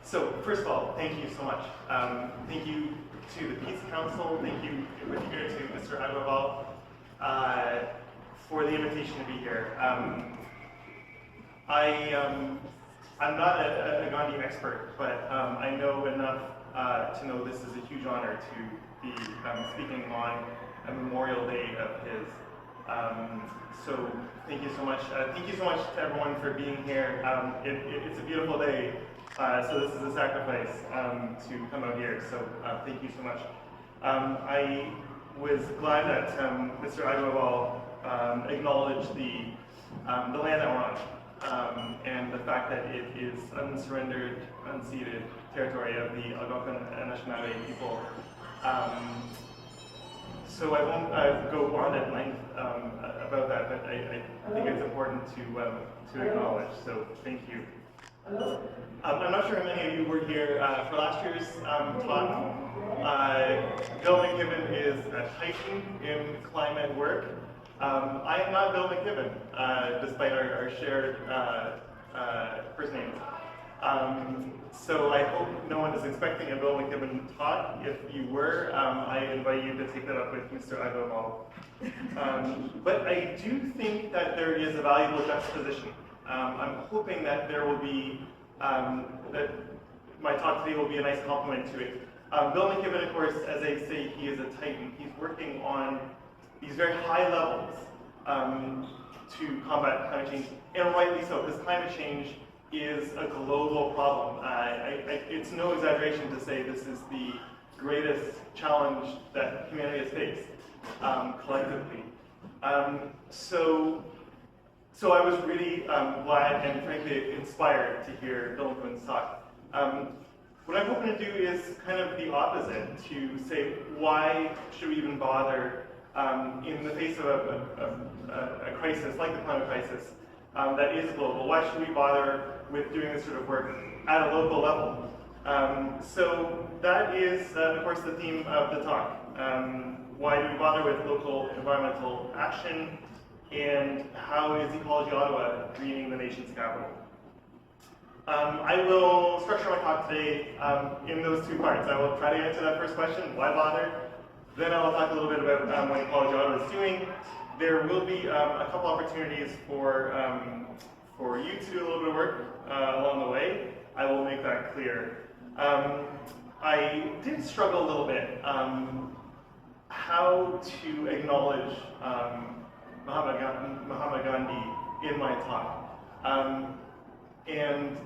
So first of all, thank you so much. Thank you to the Peace Council. Thank you in particular to Mr. Agrawal for the invitation to be here. I'm not a Gandhi expert, but I know enough to know this is a huge honor to be speaking on a Memorial Day of his. So thank you so much. Thank you so much to everyone for being here. It's a beautiful day, so this is a sacrifice to come out here. So thank you so much. I was glad that Mr. Agrawal acknowledged the land that we're on, and the fact that it is unsurrendered, unceded territory of the Algonquin and Anishinaabe people. So I won't go on at length about that, but I think it's important to acknowledge, so thank you. I'm not sure how many of you were here for last year's talk. Bill McKibben is a titan in climate work. I am not Bill McKibben, despite our shared first names. So I hope no one is expecting a Bill McKibben talk. If you were, I invite you to take that up with Mr. Agrawal. But I do think that there is a valuable juxtaposition. I'm hoping that there will be, that my talk today will be a nice complement to it. Bill McKibben, of course, as I say, he is a titan. He's working on these very high levels to combat climate change, and rightly so, because climate change is a global problem. It's no exaggeration to say this is the greatest challenge that humanity has faced collectively. So I was really glad and frankly inspired to hear Bill McKibben's talk. What I'm hoping to do is kind of the opposite, to say why should we even bother in the face of a crisis like the climate crisis that is global. Why should we bother with doing this sort of work at a local level? So that is, of course, the theme of the talk. Why do we bother with local environmental action, and how is Ecology Ottawa greening the nation's capital? I will structure my talk today in those two parts. I will try to answer that first question, why bother? Then I will talk a little bit about what Ecology Ottawa is doing. There will be a couple opportunities for you to do a little bit of work along the way. I will make that clear. I did struggle a little bit how to acknowledge Mahatma Gandhi in my talk. And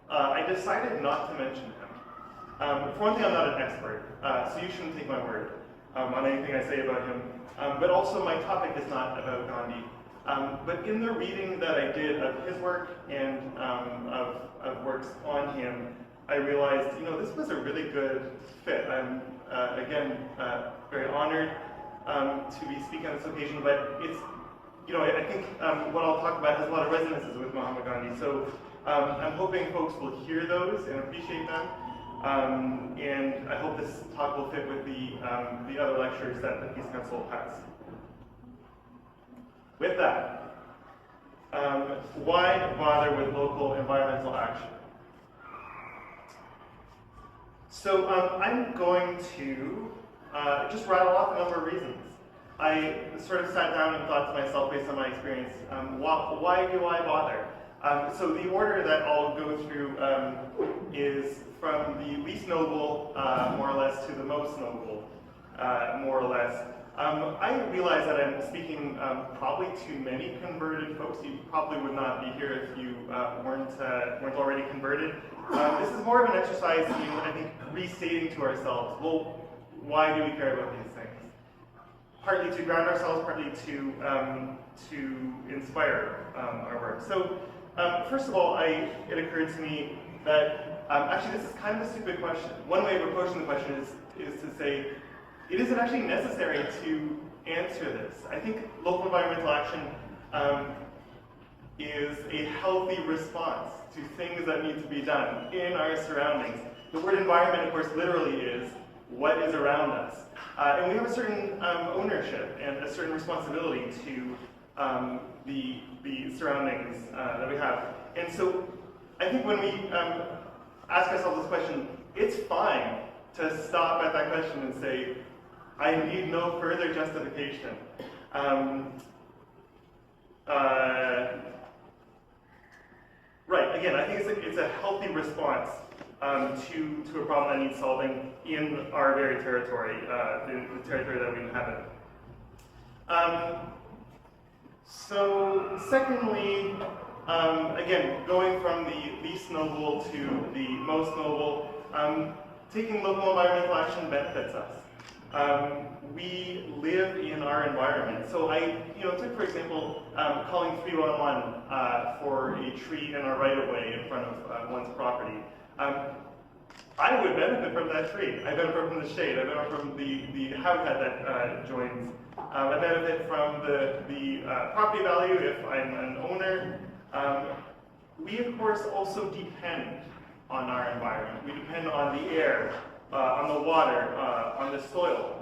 I decided not to mention him. For one thing, I'm not an expert, so you shouldn't take my word on anything I say about him. But also, my topic is not about Gandhi. But in the reading that I did of his work and of works on him, I realized, this was a really good fit. I'm, again, very honored to be speaking on this occasion, but it's, I think what I'll talk about has a lot of resonances with Mahatma Gandhi. So I'm hoping folks will hear those and appreciate them. And I hope this talk will fit with the other lectures that the Peace Council has. With that, why bother with local environmental action? So I'm going to just rattle off a number of reasons. I sort of sat down and thought to myself, based on my experience, why do I bother? So the order that I'll go through is from the least noble, more or less, to the most noble, more or less. I realize that I'm speaking probably to many converted folks. You probably would not be here if you weren't already converted. This is more of an exercise in, I think, restating to ourselves, well, why do we care about these things? Partly to ground ourselves, partly to inspire our work. So, first of all, it occurred to me that actually this is kind of a stupid question. One way of approaching the question is to say, it isn't actually necessary to answer this. I think local environmental action is a healthy response to things that need to be done in our surroundings. The word environment, of course, literally is what is around us. And we have a certain ownership and a certain responsibility to the surroundings that we have. And so I think when we ask ourselves this question, it's fine to stop at that question and say, I need no further justification. Right, again, I think it's a healthy response to a problem that needs solving in our very territory, the territory that we inhabit. So, secondly, again, going from the least noble to the most noble, taking local environmental action benefits us. We live in our environment. So I took, for example, calling 311 for a tree in our right-of-way in front of one's property. I would benefit from that tree. I benefit from the shade. I benefit from the habitat that joins. I benefit from the property value if I'm an owner. We, of course, also depend on our environment. We depend on the air, on the water, on the soil.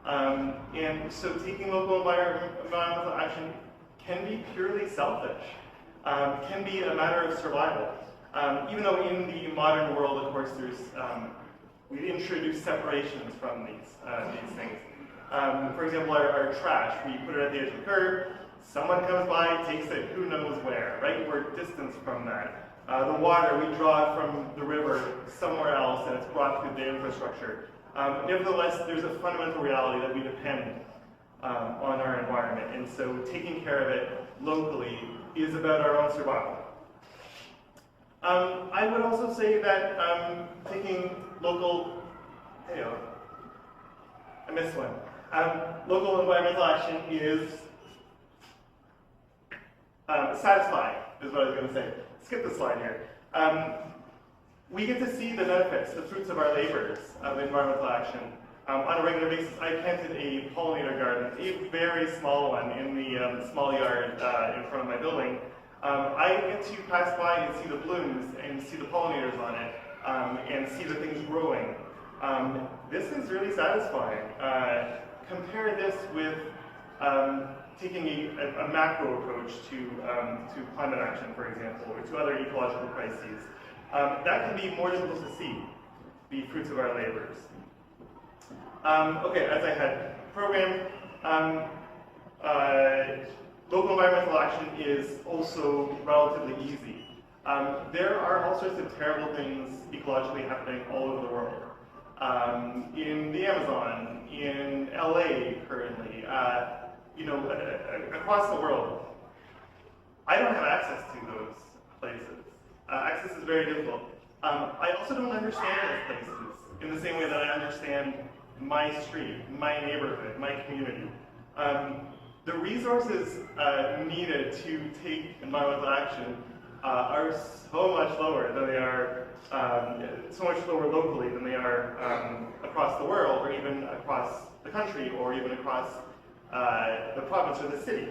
And so taking local environmental action can be purely selfish, can be a matter of survival. Even though in the modern world, of course, we introduce separations from these things. For example, our trash, we put it at the edge of the curb, someone comes by, takes it, who knows where, right? We're distanced from that. The water, we draw from the river somewhere else, and it's brought through the infrastructure. Nevertheless, there's a fundamental reality that we depend on our environment, and so taking care of it locally is about our own survival. I would also say that taking local, I missed one. Local environmental action is satisfying, is what I was going to say. Skip the slide here. We get to see the benefits, the fruits of our labors of environmental action. On a regular basis, I planted a pollinator garden, a very small one in the small yard in front of my building. I get to pass by and see the blooms and see the pollinators on it and see the things growing. This is really satisfying. Compare this with taking a macro approach to climate action, for example, or to other ecological crises. That can be more difficult to see, the fruits of our labors. Okay, as I had programmed, local environmental action is also relatively easy. There are all sorts of terrible things ecologically happening all over the world. In the Amazon, in LA currently, across the world. I don't have access to those places. Access is very difficult. I also don't understand those places in the same way that I understand my street, my neighborhood, my community. The resources needed to take environmental action are so much lower than they are, so much lower locally than they are across the world, or even across the country, or even across the province or the city.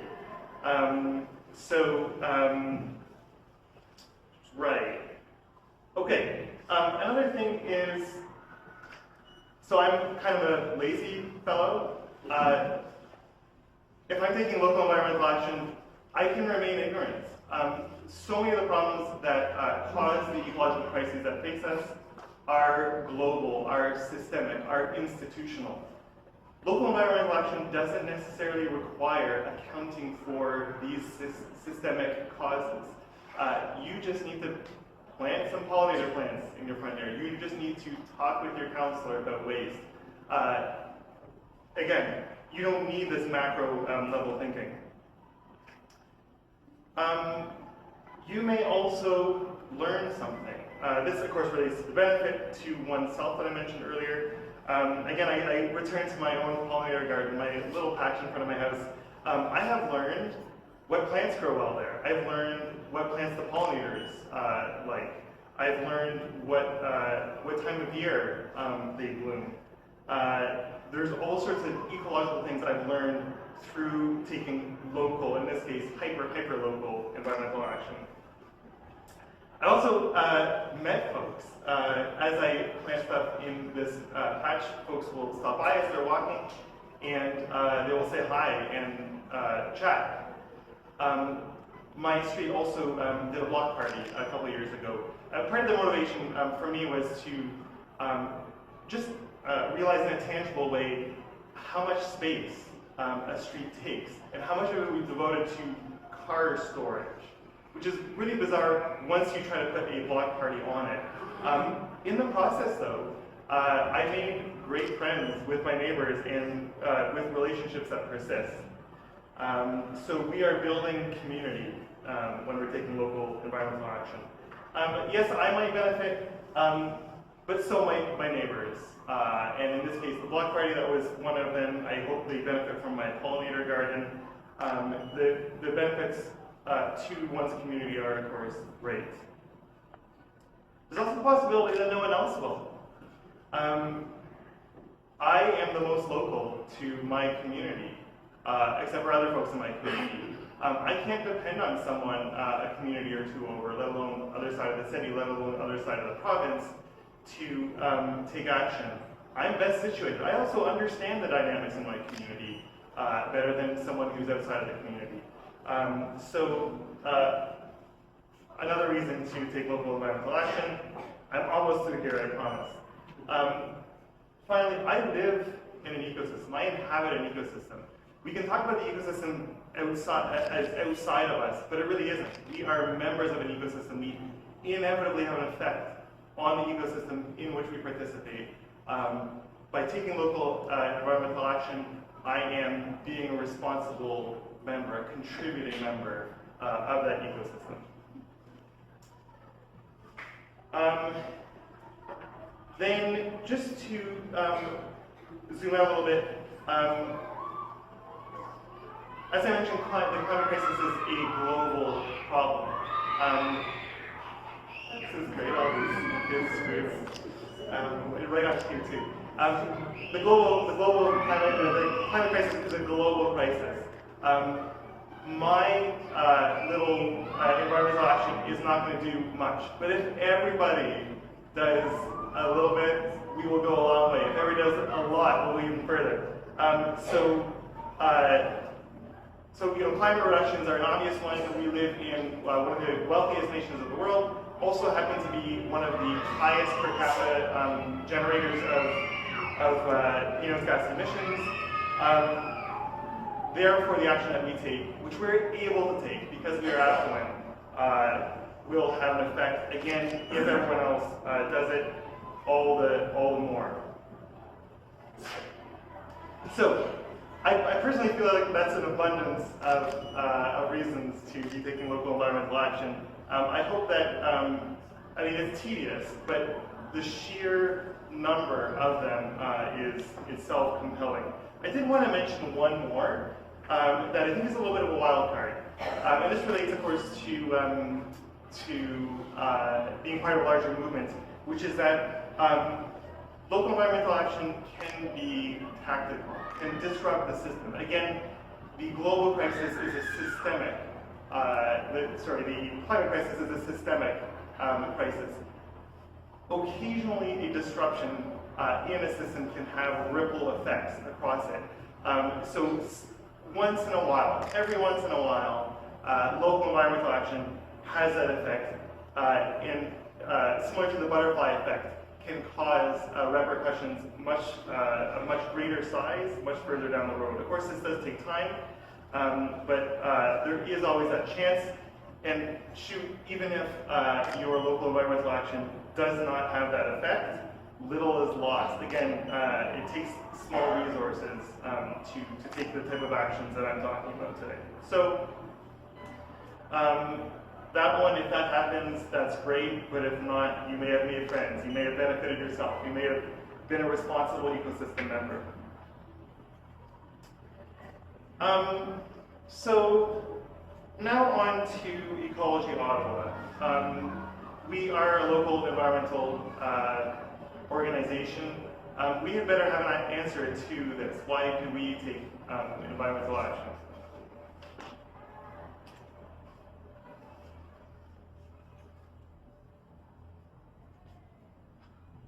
Right. Okay. Another thing is, so I'm kind of a lazy fellow. If I'm taking local environmental action, I can remain ignorant. So many of the problems that cause the ecological crises that face us are global, are systemic, are institutional. Local environmental action doesn't necessarily require accounting for these systemic causes. You just need to plant some pollinator plants in your front yard. You just need to talk with your counselor about waste. Again, you don't need this macro level thinking. You may also learn something. This, of course, relates to the benefit to oneself that I mentioned earlier. Again, I return to my own pollinator garden, my little patch in front of my house. I have learned what plants grow well there. I've learned what plants the pollinators like. I've learned what time of year they bloom. There's all sorts of ecological things I've learned through taking local, in this case, hyper-local environmental action. I also met folks. As I plant stuff in this patch, folks will stop by as they're walking, and they will say hi and chat. my street also did a block party a couple of years ago. Part of the motivation for me was to just realize in a tangible way how much space a street takes and how much of it we've devoted to car storage, which is really bizarre once you try to put a block party on it. In the process though, I made great friends with my neighbors and with relationships that persist. So we are building community when we're taking local environmental action. Yes, I might benefit, but so might my neighbors. And in this case, the block party, that was one of them. I hope they benefit from my pollinator garden. The benefits to one's community are, of course, great. There's also the possibility that no one else will. I am the most local to my community, except for other folks in my community. I can't depend on someone a community or two over, let alone other side of the city, let alone other side of the province, to take action. I'm best situated. I also understand the dynamics in my community better than someone who's outside of the community. Another reason to take local environmental action. I'm almost through here, I promise. Finally, I live in an ecosystem. I inhabit an ecosystem. We can talk about the ecosystem outside of us, but it really isn't. We are members of an ecosystem. We inevitably have an effect on the ecosystem in which we participate. By taking local environmental action, I am being a responsible member, a contributing member of that ecosystem. Then, just to zoom out a little bit, as I mentioned, the climate crisis is a global problem. This is great, all these screws. Right on here too. The climate crisis is a global crisis. My little environmental action is not going to do much, but if everybody does a little bit, we will go a long way. If everybody does a lot, we'll go even further. So climate reductions are an obvious one. We live in one of the wealthiest nations of the world. Also happen to be one of the highest per capita generators of greenhouse gas emissions. Therefore, the action that we take, which we're able to take because we are affluent, will have an effect. Again, if everyone else does it, all the more. So, I personally feel like that's an abundance of reasons to be taking local environmental action. I hope that, it's tedious, but the sheer number of them is itself compelling. I did want to mention one more that I think is a little bit of a wild card. And this relates, of course, to being part of a larger movement, which is that local environmental action can be tactical, can disrupt the system. Again, the global crisis is a systemic, the climate crisis is a systemic crisis. Occasionally, a disruption in a system can have ripple effects across it. So once in a while, every once in a while, local environmental action has that effect, and similar to the butterfly effect, can cause repercussions of much greater size, much further down the road. Of course, this does take time, but there is always that chance. And even if your local environmental action does not have that effect, little is lost. Again, it takes small resources to take the type of actions that I'm talking about today. So that one, if that happens, that's great, but if not, you may have made friends, you may have benefited yourself, you may have been a responsible ecosystem member. So now on to Ecology Ottawa. We are a local environmental organization. We had better have an answer to this. Why do we take environmental action?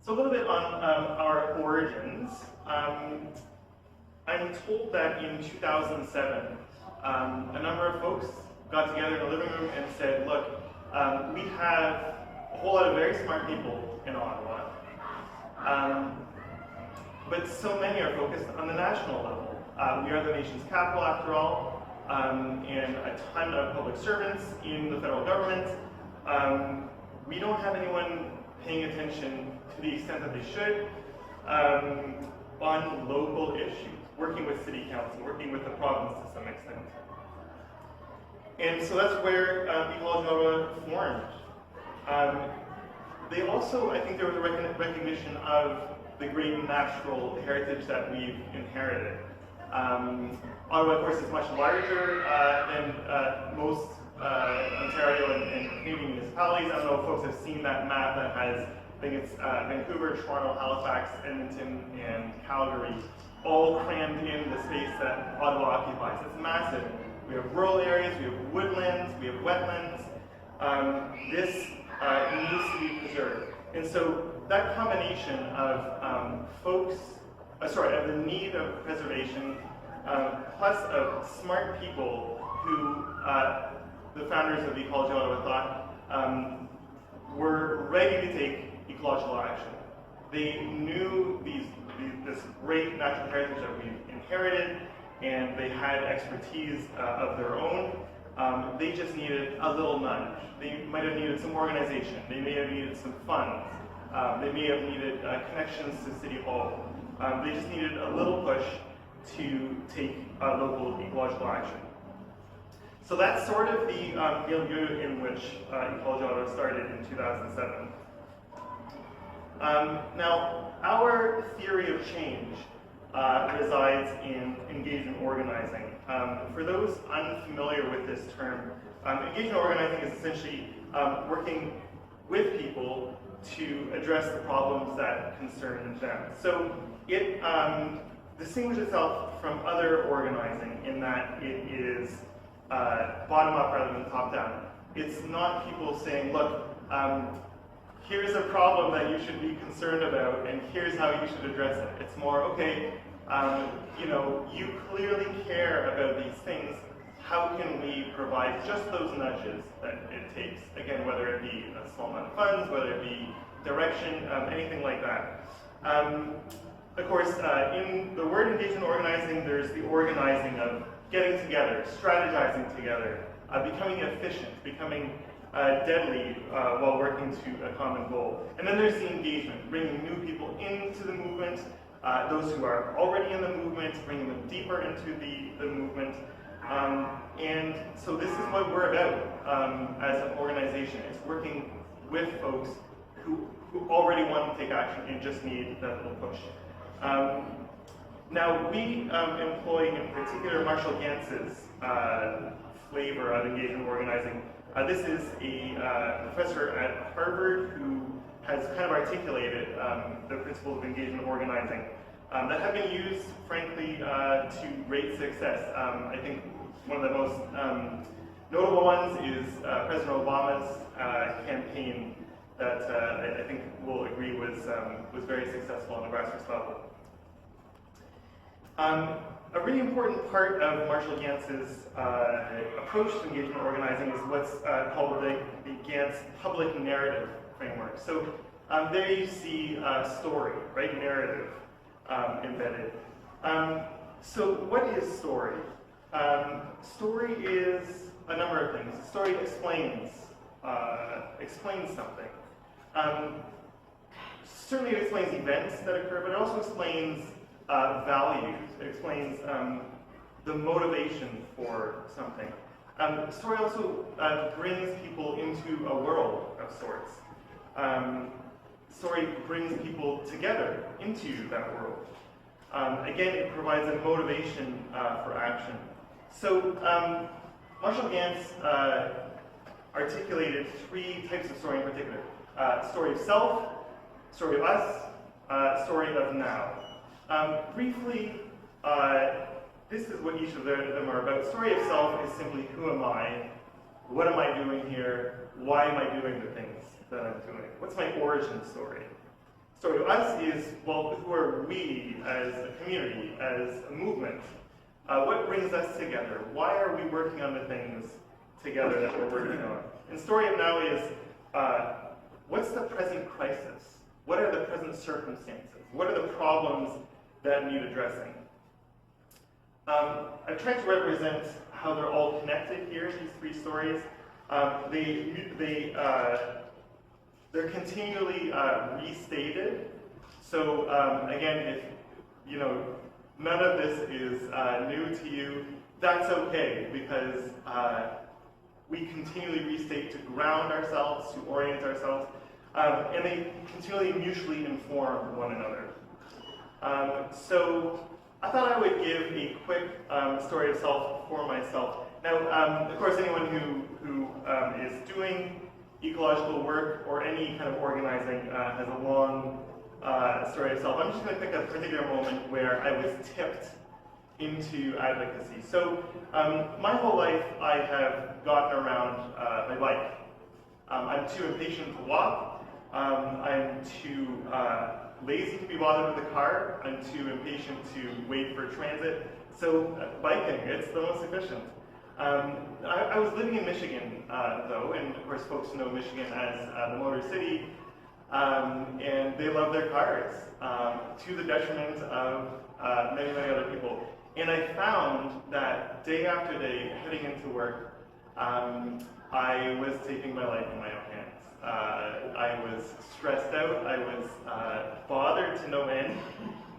So a little bit on our origins. I'm told that in 2007, a number of folks got together in a living room and said, look, we have a whole lot of very smart people in Ottawa, but so many are focused on the national level. We are the nation's capital, after all, and a ton of public servants in the federal government. We don't have anyone paying attention to the extent that they should on local issues, working with city council, working with the province to some extent. And so that's where Ecology Ottawa formed. They also, I think there was a recognition of the great natural heritage that we've inherited. Ottawa, of course, is much larger than most Ontario and Canadian municipalities. I don't know if folks have seen that map that has, I think it's Vancouver, Toronto, Halifax, Edmonton, and Calgary, all crammed in the space that Ottawa occupies. It's massive. We have rural areas, we have woodlands, we have wetlands. This needs to be preserved. And so that combination of of the need of preservation, plus of smart people who the founders of Ecology Ottawa thought were ready to take ecological action. They knew this great natural heritage that we've inherited, and they had expertise of their own. They just needed a little nudge. They might have needed some organization. They may have needed some funds. They may have needed connections to City Hall. They just needed a little push to take local ecological action. So that's sort of the milieu in which Ecology Ottawa started in 2007. Now, our theory of change resides in engagement organizing. For those unfamiliar with this term, engagement organizing is essentially working with people to address the problems that concern them. So it distinguishes itself from other organizing in that it is bottom up rather than top down. It's not people saying, look, here's a problem that you should be concerned about, and here's how you should address it. It's more, okay, you clearly care about these things. How can we provide just those nudges that it takes? Again, whether it be a small amount of funds, whether it be direction, anything like that. Of course, in the word engagement organizing, there's the organizing of getting together, strategizing together, becoming efficient, becoming deadly while working to a common goal. And then there's the engagement, bringing new people into the movement, those who are already in the movement, bringing them deeper into the movement. And so this is what we're about as an organization. It's working with folks who already want to take action and just need that little push. Now, we employ in particular Marshall Gantz's flavor of engagement organizing. This is a professor at Harvard who has kind of articulated the principles of engagement organizing that have been used, frankly, to great success. I think one of the most notable ones is President Obama's campaign that I think we'll agree was very successful on the grassroots level. A really important part of Marshall Gantz's approach to engagement organizing is what's called the Gantz public narrative framework. So there you see story, right? Narrative embedded. So what is story? Story is a number of things. Story explains something. Certainly it explains events that occur, but it also explains values. It explains the motivation for something. Story also brings people into a world of sorts. Story brings people together into that world. Again, it provides a motivation for action. So Marshall Gantz articulated three types of story in particular. Story of self, story of us, story of now. Briefly, this is what each of them are about. Story of self is simply, who am I? What am I doing here? Why am I doing the things that I'm doing? What's my origin story? Story of us is, well, who are we as a community, as a movement? What brings us together? Why are we working on the things together that we're working on. And story of now is, what's the present crisis? What are the present circumstances? What are the problems that need addressing? I've tried to represent how they're all connected here, these three stories. They're continually restated. So again, if none of this is new to you, that's okay, because we continually restate to ground ourselves, to orient ourselves, and they continually mutually inform one another. So I thought I would give a quick story of self for myself. Now, of course, anyone who is doing ecological work or any kind of organizing has a long story of self. I'm just going to pick a particular moment where I was tipped into advocacy. So my whole life I have gotten around my bike. I'm too impatient to walk. I'm too lazy to be bothered with a car. I'm too impatient to wait for transit. So biking, it's the most efficient. I was living in Michigan, though, and of course folks know Michigan as the Motor City, and they love their cars, to the detriment of many, many other people. And I found that day after day, heading into work, I was taking my life in my own hands. I was stressed out, I was bothered to no end,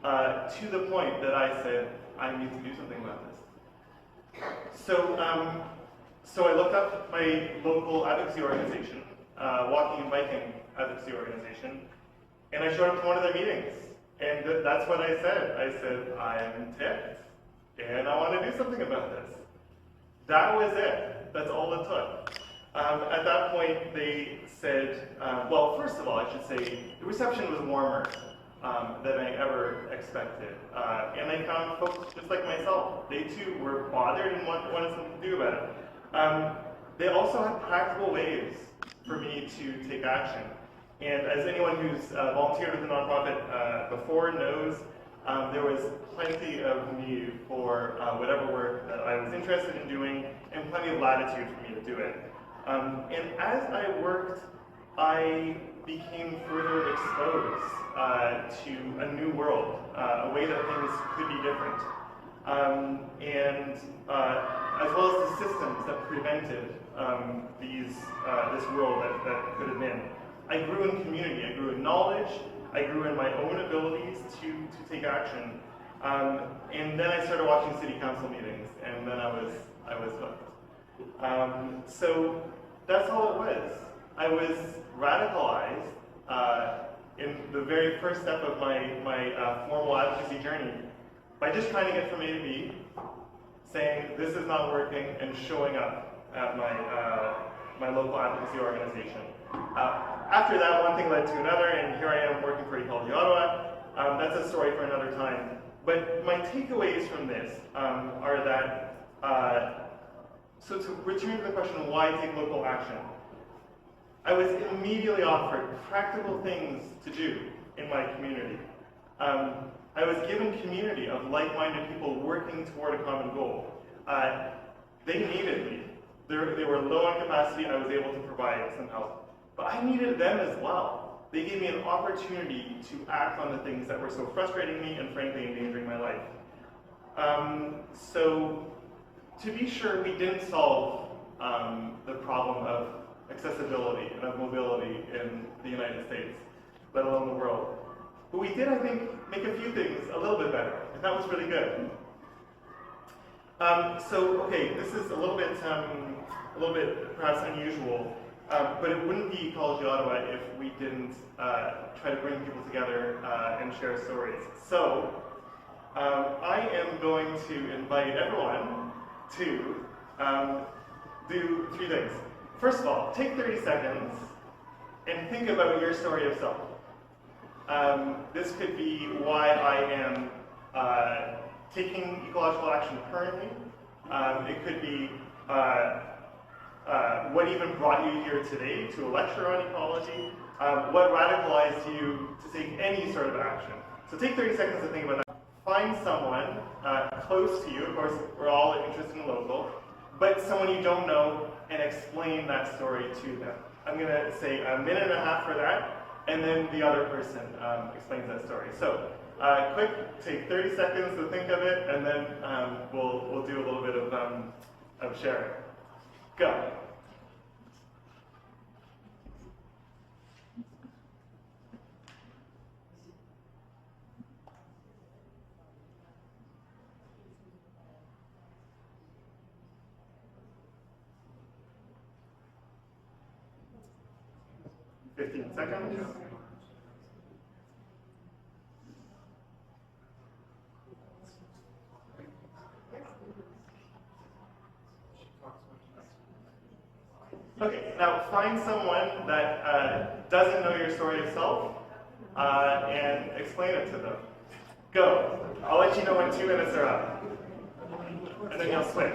to the point that I said, I need to do something about this. So I looked up my local advocacy organization, walking and biking advocacy organization, and I showed up to one of their meetings. And that's what I said. I said, I'm ticked, and I want to do something about this. That was it. That's all it took. At that point, they said, well, first of all, I should say, the reception was warmer than I ever expected. And I found folks just like myself. They too were bothered and wanted something to do about it. They also had practical ways for me to take action. And as anyone who's volunteered with a nonprofit before knows, there was plenty of need for whatever work that I was interested in doing, and plenty of latitude for me to do it. And as I worked, I became further exposed to a new world, a way that things could be different, and as well as the systems that prevented this world that could have been. I grew in community, I grew in knowledge, I grew in my own abilities to take action, and then I started watching city council meetings, and then I was hooked. So that's all it was. I was radicalized in the very first step of my formal advocacy journey by just trying to get from A to B, saying this is not working, and showing up at my local advocacy organization. After that, one thing led to another, and here I am working for Ecology Ottawa. That's a story for another time. But my takeaways from this are that, so to return to the question, why take local action? I was immediately offered practical things to do in my community. I was given community of like-minded people working toward a common goal. They needed me. They were low on capacity. I was able to provide some help. But I needed them as well. They gave me an opportunity to act on the things that were so frustrating me and frankly endangering my life. So to be sure, we didn't solve the problem of accessibility and of mobility in the United States, let alone the world. But we did, I think, make a few things a little bit better, and that was really good. Okay, this is a little bit perhaps unusual, but it wouldn't be Ecology Ottawa if we didn't try to bring people together and share stories. So I am going to invite everyone to do three things. First of all, take 30 seconds and think about your story of self. This could be why I am taking ecological action currently. It could be what even brought you here today to a lecture on ecology. What radicalized you to take any sort of action. So take 30 seconds to think about that. Find someone close to you, of course we're all interested in local, but someone you don't know, and explain that story to them. I'm going to say a minute and a half for that, and then the other person explains that story. So, quick, take 30 seconds to think of it, and then we'll do a little bit of sharing. Go. Seconds. Okay, now find someone that doesn't know your story itself and explain it to them. Go. I'll let you know when 2 minutes are up. And then you'll switch.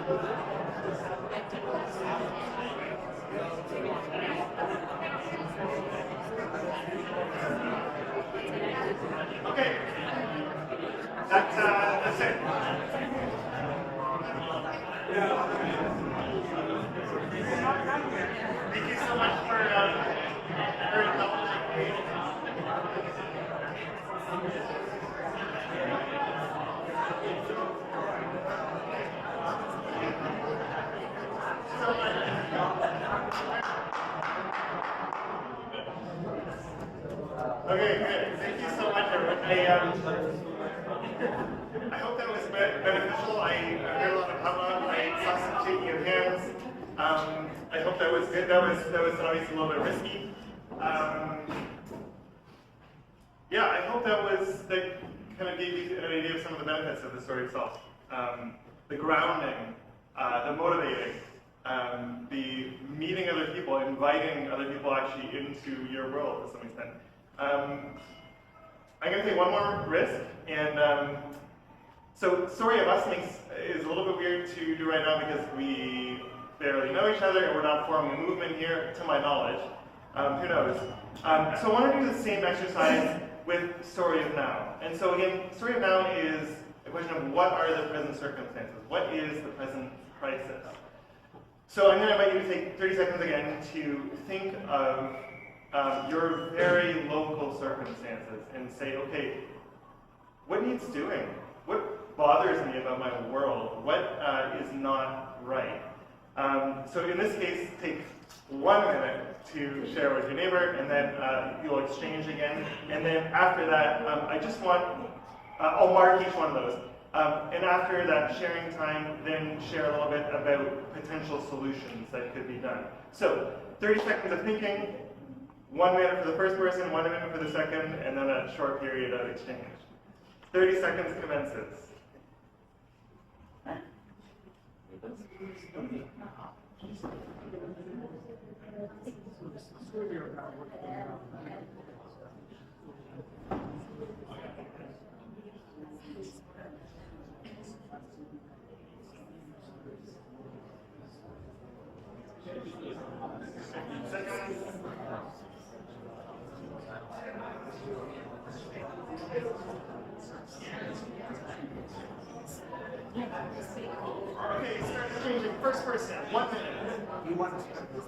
Okay, that's it. Thank you so much for indulging me. Okay, good. Thank you so much, everyone. I hope that was beneficial. I heard a lot of hubbub. I saw some shaking of hands. I hope that was good. That was obviously a little bit risky. Yeah, I hope that kind of gave you an idea of some of the benefits of the story itself. The grounding, the motivating, the meeting other people, inviting other people actually into your world to some extent. I'm going to take one more risk, and so Story of Us is a little bit weird to do right now because we barely know each other and we're not forming a movement here, to my knowledge. Who knows? So I want to do the same exercise with Story of Now. And so again, Story of Now is a question of what are the present circumstances? What is the present crisis? So I'm going to invite you to take 30 seconds again to think of your very local circumstances and say, okay, what needs doing? What bothers me about my world? What is not right? So in this case, take 1 minute to share with your neighbor, and then you'll exchange again. And then after that, I just want, I'll mark each one of those. And after that sharing time, then share a little bit about potential solutions that could be done. So 30 seconds of thinking, 1 minute for the first person, 1 minute for the second, and then a short period of exchange. 30 seconds commences. Okay, start exchanging. First person, 1 minute. You want to start this?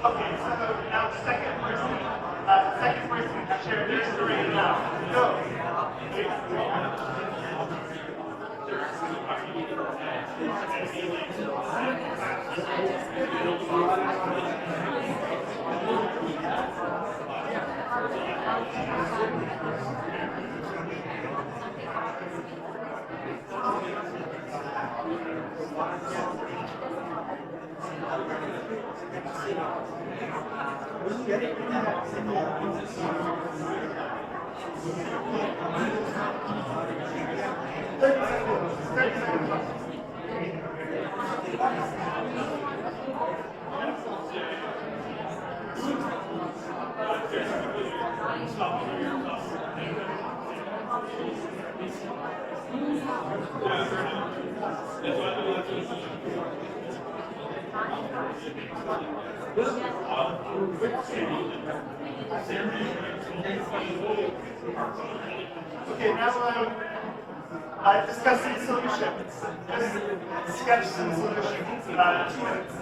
Okay, so now second person to share their story now. Go. Okay, now Discuss some solutions. Just sketch some solutions. 2 minutes.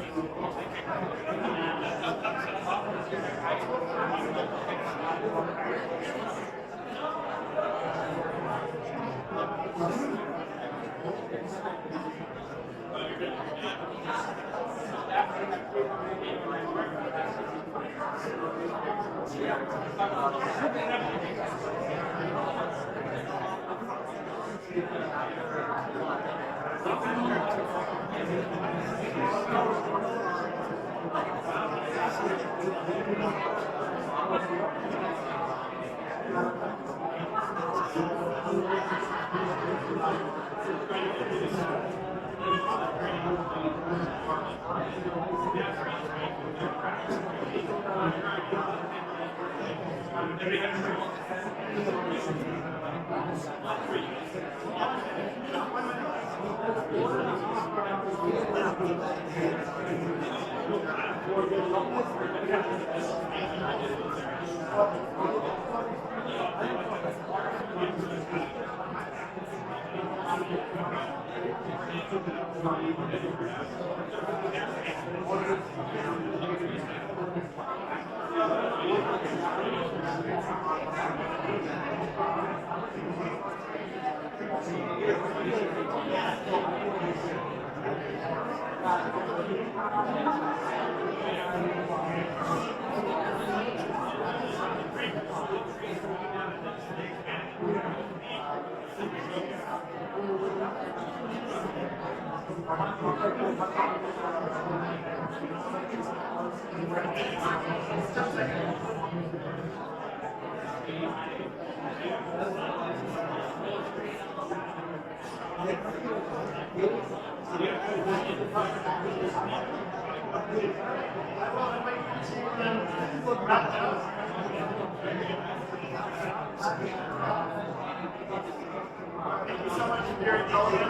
Thank you so much for your intelligence.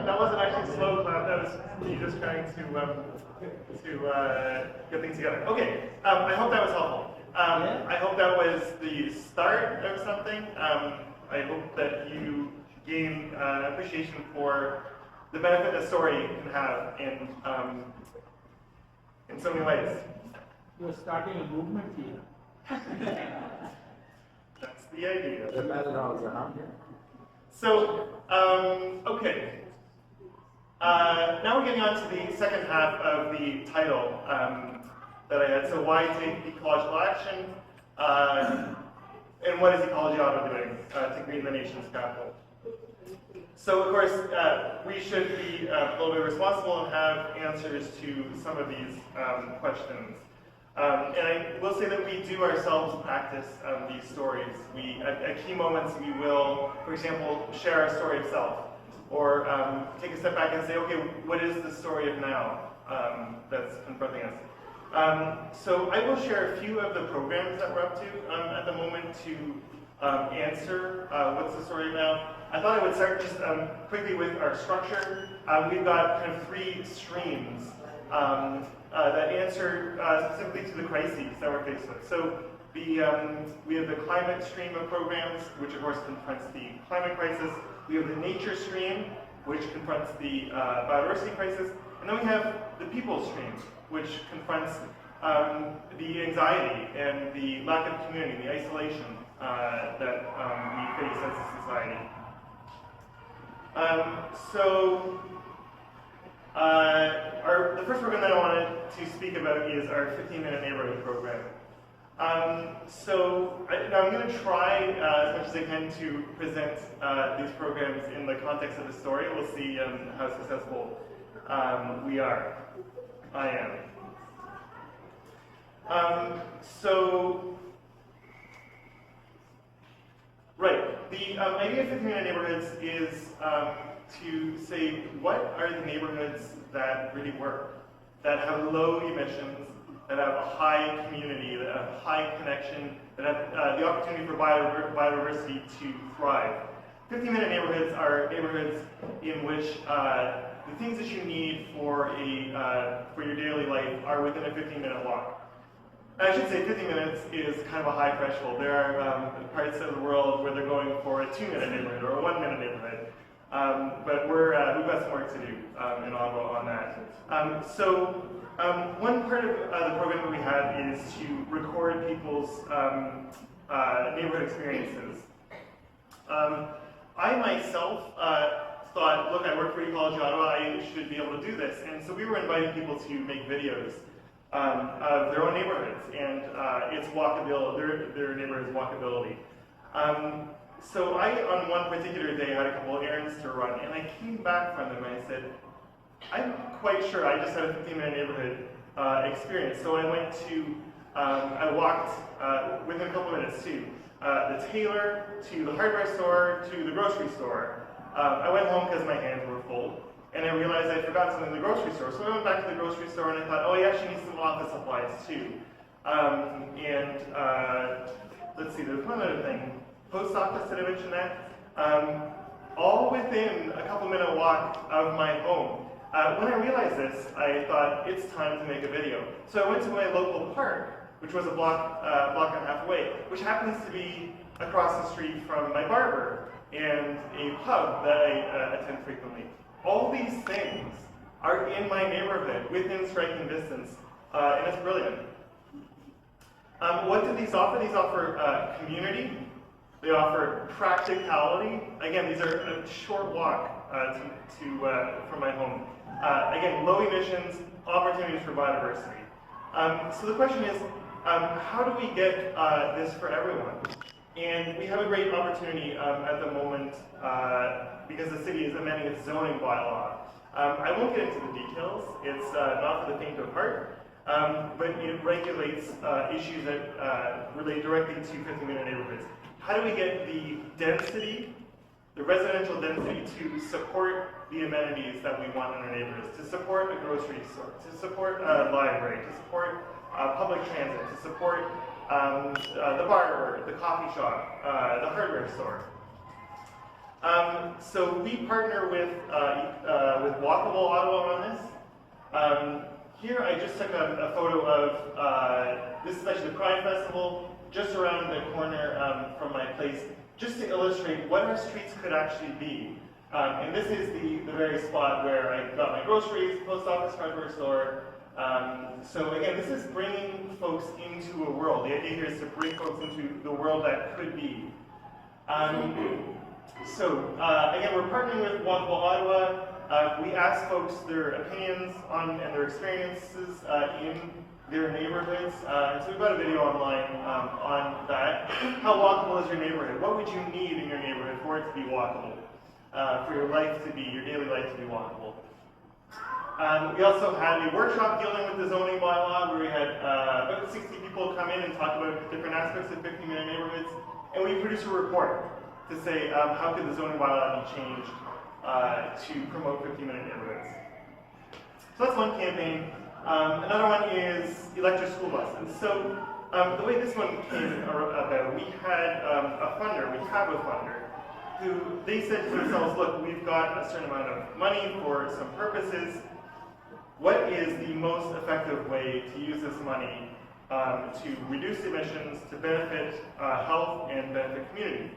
That wasn't actually slow clap. That was you just trying to get things together. Okay. I hope that was helpful. I hope that was the start of something. I hope that you gain an appreciation for the benefit a story can have in so many ways. You're starting a movement here. That's the idea. The methodology, huh? So, okay. Now we're getting on to the second half of the title that I had. So why take ecological action? And what is Ecology Ottawa doing to green the nation's capital? So of course, we should be a little bit responsible and have answers to some of these questions. And I will say that we do ourselves practice these stories. At key moments, we will, for example, share our story of self, or take a step back and say, okay, what is the story of now that's confronting us? So I will share a few of the programs that we're up to at the moment to answer what's the story now. I thought I would start just quickly with our structure. We've got kind of 3 streams that answer specifically to the crises that we're faced with. So we have the climate stream of programs, which of course confronts the climate crisis. We have the nature stream, which confronts the biodiversity crisis. And then we have the people stream, which confronts the anxiety and the lack of community, the isolation that we face as a society. The first program that I wanted to speak about is our 15-minute neighborhood program. Now I'm going to try as much as I can to present these programs in the context of the story. We'll see how successful we are. I am. Right. The idea of 15-minute neighborhoods is to say, what are the neighborhoods that really work, that have low emissions, that have a high community, that have high connection, that have the opportunity for biodiversity to thrive. 15-minute neighborhoods are neighborhoods in which the things that you need for your daily life are within a 15-minute walk. I should say 15 minutes is kind of a high threshold. There are parts of the world where they're going for a 2-minute neighborhood or a 1-minute neighborhood. But we've got some work to do in Ottawa on that. One part of the program that we have is to record people's neighborhood experiences. I myself thought, look, I work for Ecology Ottawa, I should be able to do this. And so we were inviting people to make videos of their own neighborhoods and its walkability, their neighborhood's walkability. So I, on one particular day, had a couple of errands to run, and I came back from them and I said, I'm quite sure I just had a 15-minute neighborhood experience. So I walked within a couple of minutes to the tailor, to the hardware store, to the grocery store. I went home because my hands were full, and I realized I forgot something in the grocery store. So I went back to the grocery store and I thought, oh yeah, she needs some office supplies too. Let's see, there's one other thing. Post office, did I mention that? All within a couple-minute walk of my home. When I realized this, I thought, it's time to make a video. So I went to my local park, which was a block and a half away, which happens to be across the street from my barber and a pub that I attend frequently. All these things are in my neighborhood, within striking distance, and it's brilliant. What do these offer? These offer community. They offer practicality. Again, these are a short walk from my home. Again, low emissions, opportunities for biodiversity. So the question is, how do we get this for everyone? And we have a great opportunity at the moment because the city is amending its zoning bylaw. I won't get into the details. It's not for the faint of heart, but it regulates issues that relate directly to 15-minute neighborhoods. How do we get the density, the residential density, to support the amenities that we want in our neighborhoods, to support a grocery store, to support a library, to support public transit, to support the barber, the coffee shop, the hardware store. So we partner with Walkable Ottawa on this. Here I just took a photo of, this is actually the Pride Festival, just around the corner from my place, just to illustrate what our streets could actually be. And this is the very spot where I got my groceries, post office, hardware store. So again, this is bringing folks into a world. The idea here is to bring folks into the world that could be. Again, we're partnering with Walkable Ottawa. We ask folks their opinions on and their experiences in their neighborhoods. And so we've got a video online on that. How walkable is your neighborhood? What would you need in your neighborhood for it to be walkable? For your daily life to be walkable. We also had a workshop dealing with the zoning bylaw where we had about 60 people come in and talk about different aspects of 15-minute neighborhoods. And we produced a report to say how could the zoning bylaw be changed to promote 15-minute neighborhoods. So that's one campaign. Another one is electric school buses. So the way this one came about, we had we have a funder, who they said to themselves, look, we've got a certain amount of money for some purposes. What is the most effective way to use this money to reduce emissions, to benefit health and benefit community?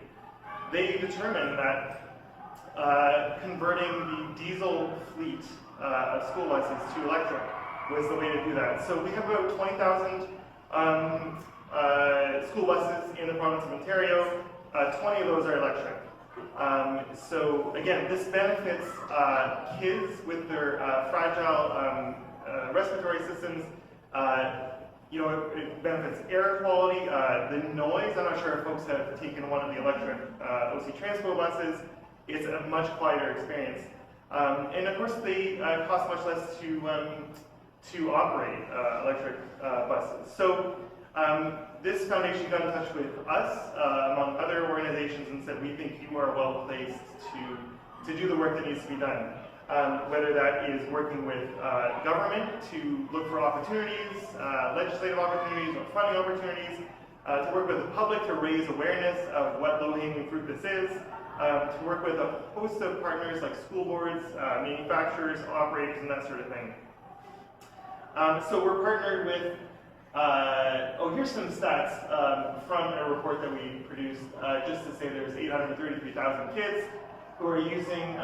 They determined that converting the diesel fleet of school buses to electric was the way to do that. So we have about 20,000 school buses in the province of Ontario. 20 of those are electric. So again, this benefits kids with their fragile respiratory systems. It benefits air quality, the noise. I'm not sure if folks have taken one of the electric OC Transpo buses. It's a much quieter experience. And of course, they cost much less to operate electric buses. So this foundation got in touch with us, among other organizations, and said, we think you are well placed to do the work that needs to be done. Whether that is working with government to look for opportunities, legislative opportunities, or funding opportunities, to work with the public to raise awareness of what low-hanging fruit this is, to work with a host of partners like school boards, manufacturers, operators, and that sort of thing. So we're partnered with, here's some stats from a report that we produced, just to say there's 833,000 kids who are using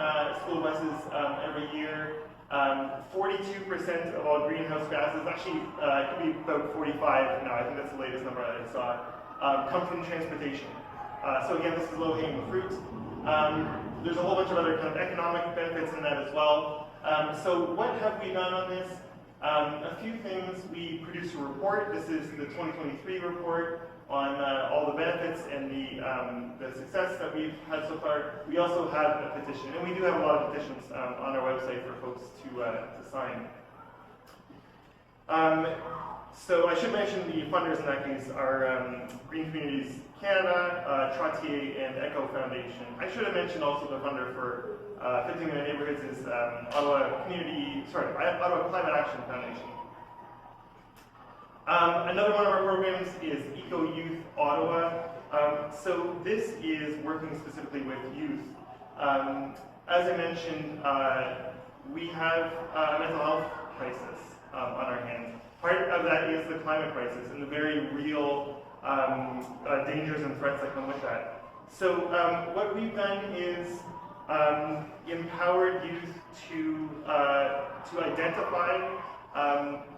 school buses every year. 42% of all greenhouse gases, actually it could be about 45 now, I think that's the latest number that I saw, come from transportation. So again, this is low-hanging fruit. There's a whole bunch of other kind of economic benefits in that as well. So what have we done on this? A few things. We produced a report. This is the 2023 report on all the benefits and the success that we've had so far. We also have a petition, and we do have a lot of petitions on our website for folks to sign. So I should mention the funders in that case are Green Communities Canada, Trottier, and Echo Foundation. I should have mentioned also the funder for 15-minute neighborhoods is Ottawa Climate Action Foundation. Another one of our programs is Ecology Ottawa. So this is working specifically with youth. As I mentioned, we have a mental health crisis on our hands. Part of that is the climate crisis and the very real dangers and threats that come with that. So what we've done is empowered youth to identify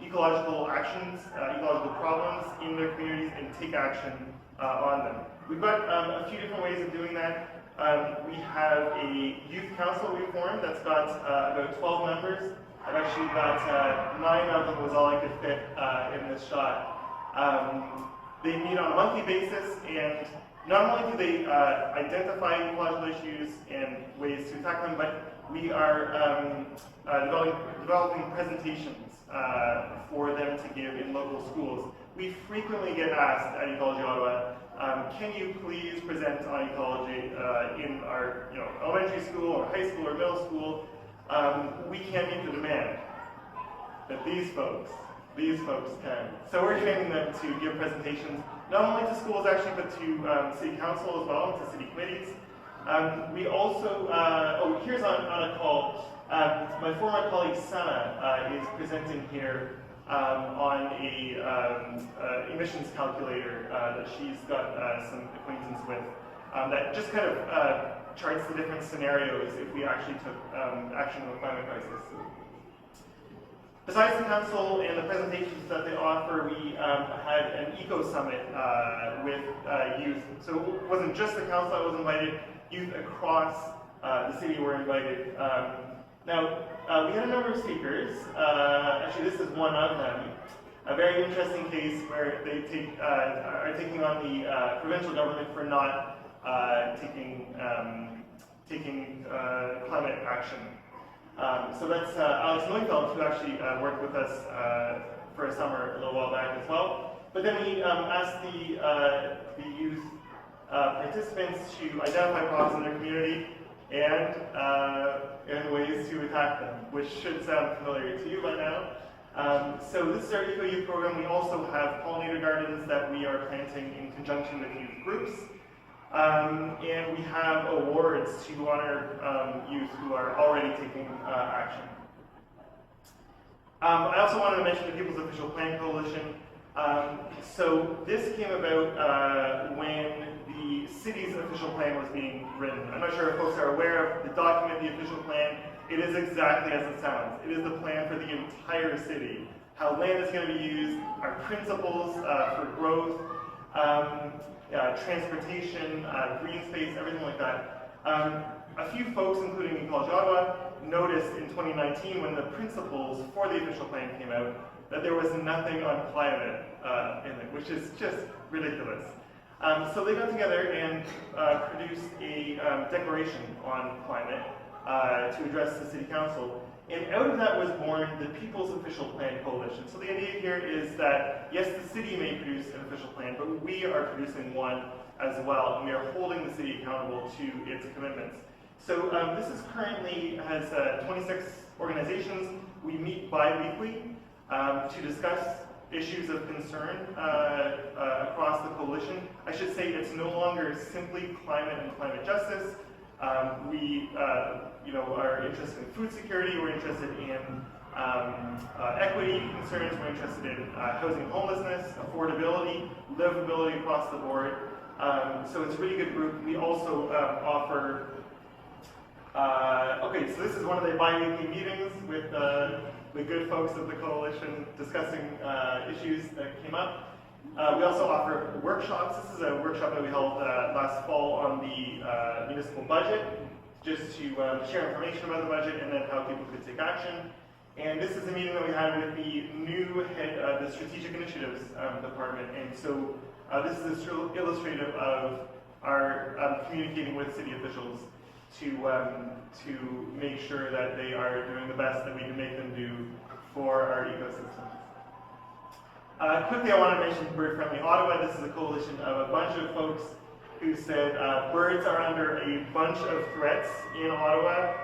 ecological actions, ecological problems in their communities and take action on them. We've got a few different ways of doing that. We have a youth council we formed that's got about 12 members. I've actually got 9 of them was all I could fit in this shot. They meet on a monthly basis, and not only do they identify ecological issues and ways to attack them, but we are developing presentations for them to give in local schools. We frequently get asked at Ecology Ottawa, can you please present on ecology in our elementary school or high school or middle school? We can't meet the demand, but these folks can. So we're training them to give presentations, not only to schools actually, but to city council as well, to city committees. We also, here's on a call, my former colleague Sana is presenting here on a emissions calculator that she's got some acquaintance with that just kind of charts the different scenarios if we actually took action on the climate crisis. Besides the council and the presentations that they offer, we had an eco-summit with youth. So it wasn't just the council that was invited, youth across the city were invited. Now, we had a number of speakers. Actually, this is one of them. A very interesting case where they are taking on the provincial government for not taking climate action. So that's Alex Neufeld, who actually worked with us for a summer a little while back as well. But then we asked the youth participants to identify problems in their community and ways to attack them, which should sound familiar to you by now. So this is our Eco Youth program. We also have pollinator gardens that we are planting in conjunction with youth groups. And we have awards to honor youth who are already taking action. I also wanted to mention the People's Official Plan Coalition. So this came about when the city's official plan was being written. I'm not sure if folks are aware of the document, the official plan. It is exactly as it sounds. It is the plan for the entire city. How land is going to be used, our principles for growth, transportation, green space, everything like that. A few folks, including Ecology Ottawa, noticed in 2019 when the principles for the official plan came out that there was nothing on climate in it, which is just ridiculous. So they got together and produced a declaration on climate to address the city council. And out of that was born the People's Official Plan Coalition. So the idea here is that, yes, the city may produce an official plan, but we are producing one as well, and we are holding the city accountable to its commitments. So this is currently has 26 organizations. We meet bi-weekly to discuss issues of concern across the coalition. I should say it's no longer simply climate and climate justice. We are interested in food security, we're interested in equity concerns, we're interested in housing and homelessness, affordability, livability across the board. So it's a really good group. We also offer, okay, so this is one of the bi-weekly meetings with the good folks of the coalition discussing issues that came up. We also offer workshops. This is a workshop that we held last fall on the municipal budget, just to share information about the budget and then how people could take action. And this is a meeting that we had with the new head of the Strategic Initiatives Department. And so this is illustrative of our communicating with city officials to make sure that they are doing the best that we can make them do for our ecosystem. Quickly, I want to mention Bird Friendly Ottawa. This is a coalition of a bunch of folks who said birds are under a bunch of threats in Ottawa.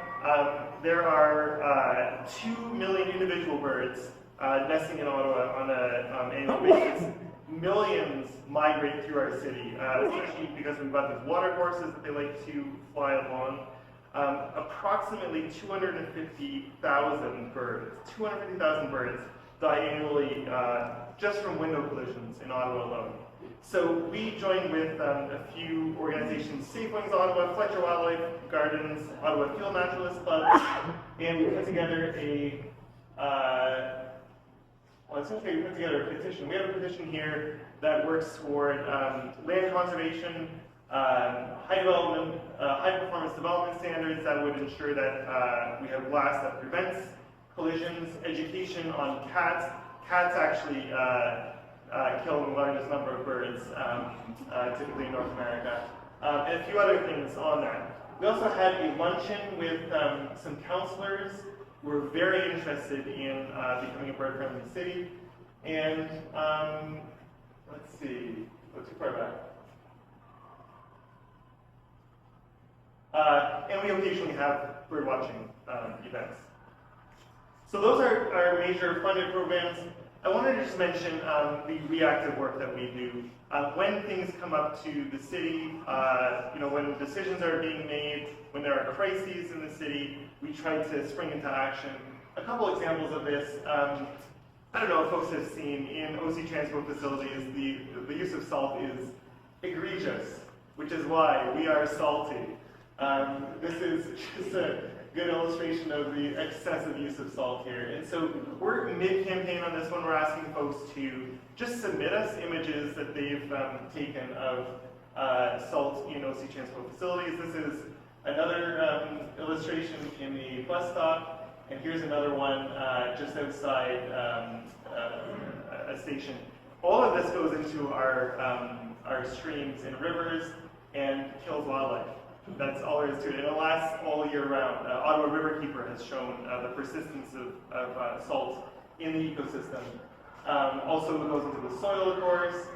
There are 2 million individual birds nesting in Ottawa on an annual basis. Millions migrate through our city, especially because we've got these water courses that they like to fly along. Approximately 250,000 birds die annually just from window collisions in Ottawa alone. So we joined with a few organizations, Safe Wings Ottawa, Fletcher Wildlife Gardens, Ottawa Field Naturalist Club, and we put together a petition. We have a petition here that works toward land conservation, high performance development standards that would ensure that we have glass that prevents collisions, education on cats. Cats actually kill the largest number of birds, typically in North America, and a few other things on that. We also had a luncheon with some councillors who were very interested in becoming a bird-friendly city. And let's see, go too far back. And we occasionally have bird watching events. So those are our major funded programs. I wanted to just mention the reactive work that we do. When things come up to the city, when decisions are being made, when there are crises in the city, we try to spring into action. A couple examples of this, I don't know if folks have seen in OC transport facilities, the use of salt is egregious, which is why we are salty. This is just a good illustration of the excessive use of salt here. And so we're mid-campaign on this one. We're asking folks to just submit us images that they've taken of salt in OC transport facilities. This is another illustration in the bus stop, and here's another one just outside a station. All of this goes into our streams and rivers and kills wildlife. That's all there is to it, and it lasts all year round. Ottawa Riverkeeper has shown the persistence of salt in the ecosystem. Also, it goes into the soil, of course.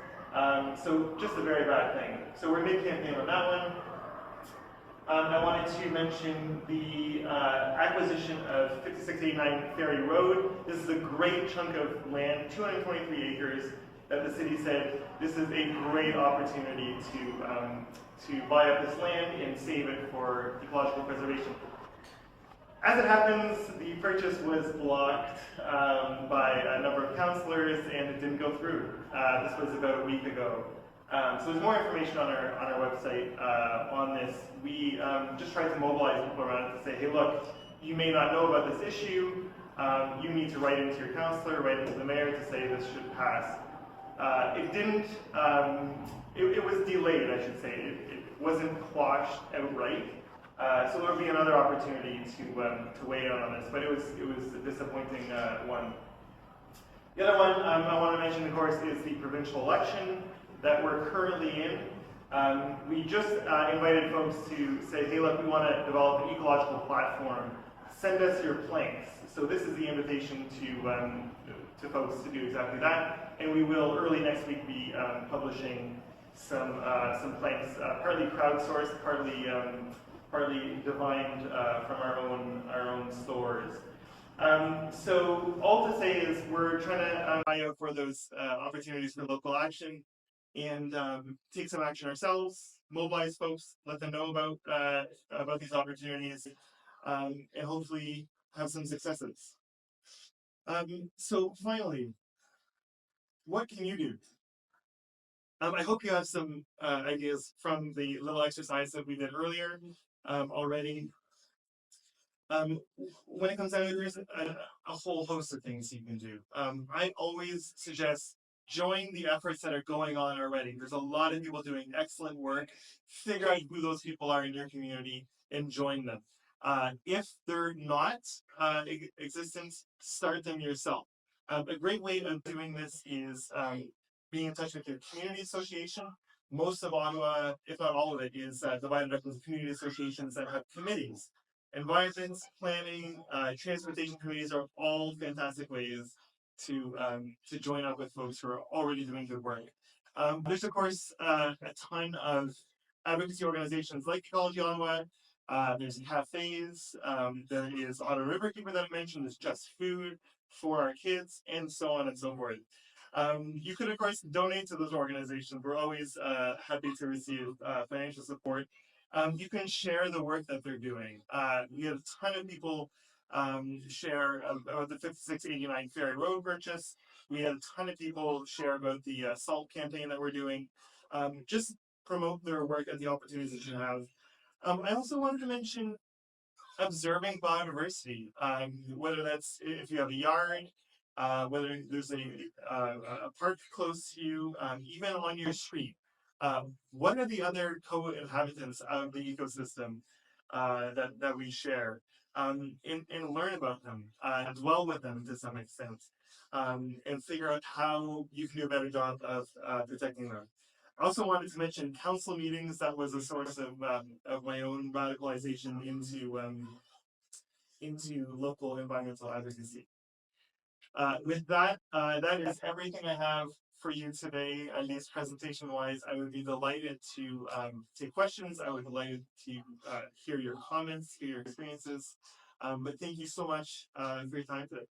So just a very bad thing. So we're mid-campaign on that one. I wanted to mention the acquisition of 5689 Ferry Road. This is a great chunk of land, 223 acres, that the city said this is a great opportunity to buy up this land and save it for ecological preservation. As it happens, the purchase was blocked by a number of councillors and it didn't go through. This was about a week ago. So there's more information on our website on this. We just tried to mobilize people around it to say, hey look, you may not know about this issue. You need to write into your councillor, write into the mayor to say this should pass. It didn't, it was delayed, I should say. It wasn't quashed outright. So there will be another opportunity to weigh in on this, but it was a disappointing one. The other one I want to mention, of course, is the provincial election that we're currently in. We just invited folks to say, hey look, we want to develop an ecological platform. Send us your planks. So this is the invitation to folks to do exactly that. And we will early next week be publishing some planks, partly crowdsourced, partly divined from our own stores. So all to say is we're trying to eye out for those opportunities for local action and take some action ourselves, mobilize folks, let them know about these opportunities, and hopefully have some successes. So finally, what can you do? I hope you have some ideas from the little exercise that we did earlier already. When it comes down to it, there's a whole host of things you can do. I always suggest join the efforts that are going on already. There's a lot of people doing excellent work. Figure out who those people are in your community and join them. If they're not existent, start them yourself. A great way of doing this is being in touch with your community association. Most of Ottawa, if not all of it, is divided up into community associations that have committees. Environment planning, transportation committees are all fantastic ways to join up with folks who are already doing good work. There's of course a ton of advocacy organizations like Ecology Ottawa. There's cafes. There is Ottawa River Keeper that I mentioned. There's Just Food for our kids, and so on and so forth. You could of course donate to those organizations. We're always happy to receive financial support. You can share the work that they're doing. We had a ton of people share about the 5689 Ferry Road purchase. We had a ton of people share about the salt campaign that we're doing. Just promote their work and the opportunities that you have. I also wanted to mention observing biodiversity, whether that's if you have a yard, whether there's a park close to you, even on your street. What are the other co-inhabitants of the ecosystem that we share? And learn about them, dwell with them to some extent, and figure out how you can do a better job of protecting them. I also wanted to mention council meetings. That was a source of my own radicalization into local environmental advocacy. With that, that is everything I have for you today, at least presentation-wise. I would be delighted to take questions. I would be delighted to hear your comments, hear your experiences. But thank you so much for your time today.